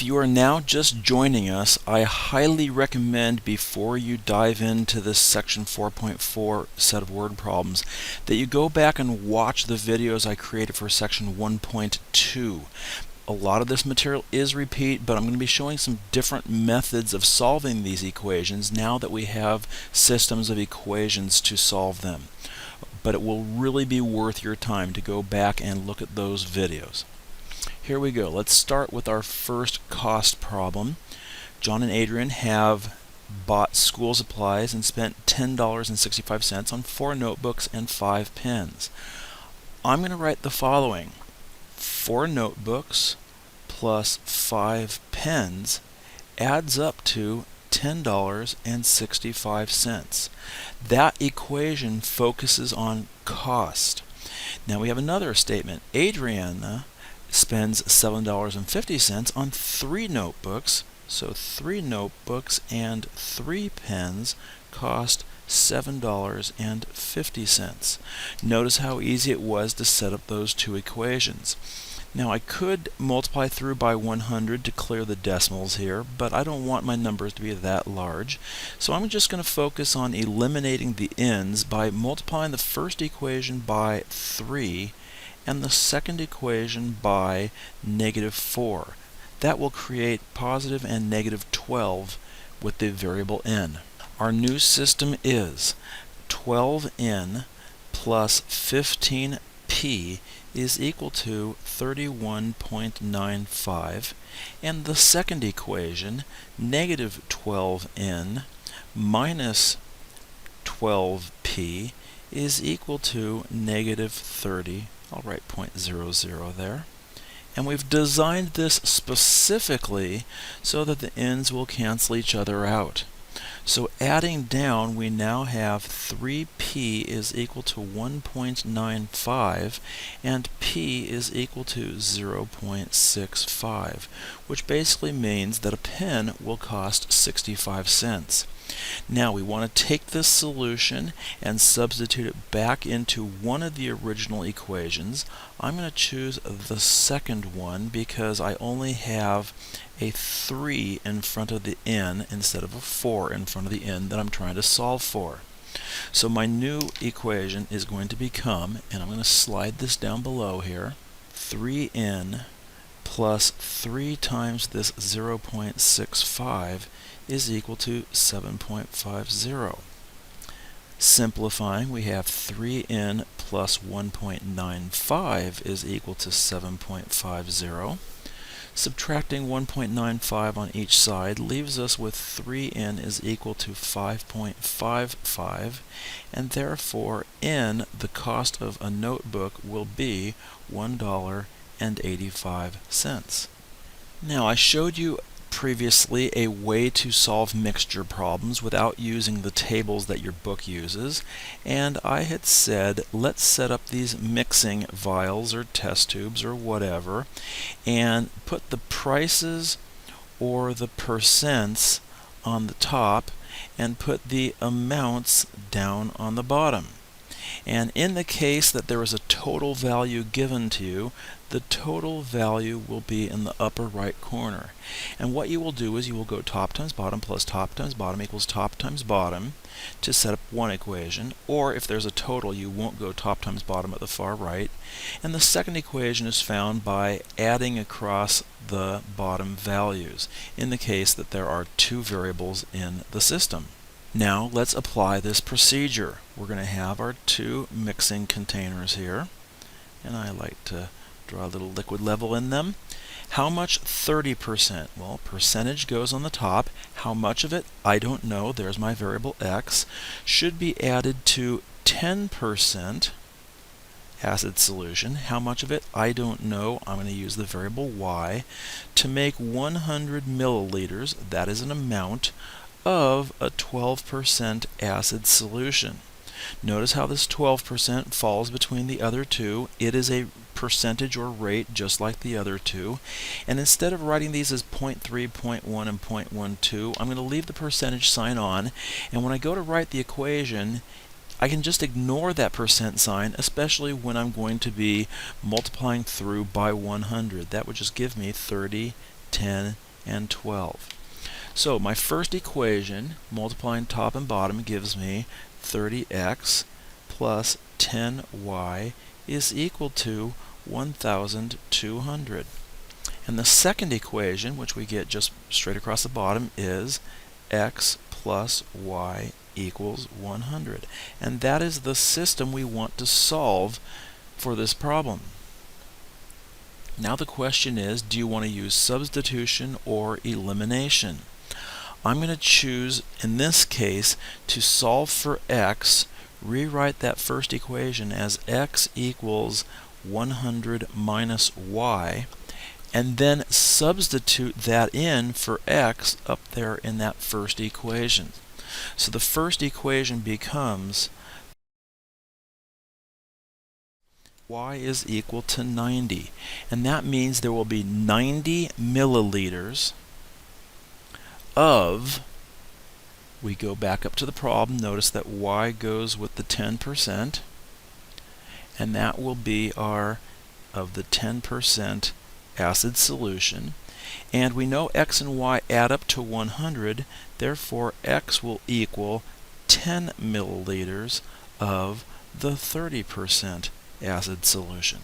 you are now just joining us, I highly recommend before you dive into this section 4.4 set of word problems that you go back and watch the videos I created for section 1.2. A lot of this material is repeat, but I'm going to be showing some different methods of solving these equations now that we have systems of equations to solve them. But it will really be worth your time to go back and look at those videos. Here we go. Let's start with our first cost problem. John and Adrian have bought school supplies and spent $10.65 on 4 notebooks and 5 pens. I'm going to write the following. 4 notebooks plus 5 pens adds up to $10.65. That equation focuses on cost. Now we have another statement. Adriana spends $7.50 on 3 notebooks, so 3 notebooks and 3 pens cost $7.50. Notice how easy it was to set up those two equations. Now I could multiply through by 100 to clear the decimals here, but I don't want my numbers to be that large. So I'm just going to focus on eliminating the ends by multiplying the first equation by 3 and the second equation by -4. That will create positive and -12 with the variable n. Our new system is 12n plus 15p is equal to 31.95, and the second equation, -12n minus 12p is equal to -30. I'll write 0.00 there. And we've designed this specifically so that the ends will cancel each other out. So adding down, we now have 3p is equal to 1.95 and p is equal to 0.65, which basically means that a pen will cost 65 cents. Now we want to take this solution and substitute it back into one of the original equations. I'm going to choose the second one because I only have a 3 in front of the n instead of a 4 in front of the n that I'm trying to solve for. So my new equation is going to become, and I'm going to slide this down below here, 3n plus 3 times this 0.65 is equal to 7.50. Simplifying, we have 3n plus 1.95 is equal to 7.50. Subtracting 1.95 on each side leaves us with 3n is equal to 5.55, and therefore n, the cost of a notebook, will be $1.85. Now I showed you previously a way to solve mixture problems without using the tables that your book uses, and I had said let's set up these mixing vials or test tubes or whatever and put the prices or the percents on the top and put the amounts down on the bottom. And in the case that there is a total value given to you, the total value will be in the upper right corner. And what you will do is you will go top times bottom plus top times bottom equals top times bottom to set up one equation, or if there's a total you won't go top times bottom at the far right. And the second equation is found by adding across the bottom values in the case that there are 2 variables in the system. Now let's apply this procedure. We're going to have our 2 mixing containers here, and I like to draw a little liquid level in them. How much? 30%. Well, percentage goes on the top. How much of it? I don't know. There's my variable x. Should be added to 10% acid solution. How much of it? I don't know. I'm going to use the variable y to make 100 milliliters. That is an amount of a 12% acid solution. Notice how this 12% falls between the other two. It is a percentage or rate just like the other two. And instead of writing these as 0.3, 0.1, and 0.12, I'm going to leave the percentage sign on. And when I go to write the equation, I can just ignore that percent sign, especially when I'm going to be multiplying through by 100. That would just give me 30, 10, and 12. So my first equation, multiplying top and bottom, gives me 30x plus 10y is equal to 1,200. And the second equation, which we get just straight across the bottom, is x plus y equals 100. And that is the system we want to solve for this problem. Now the question is, do you want to use substitution or elimination? I'm going to choose, in this case, to solve for x, rewrite that first equation as x equals 100 minus y, and then substitute that in for x up there in that first equation. So the first equation becomes y is equal to 90, and that means there will be 90 milliliters of, we go back up to the problem, notice that y goes with the 10%, and that will be our, of the 10% acid solution. And we know x and y add up to 100, therefore x will equal 10 milliliters of the 30% acid solution.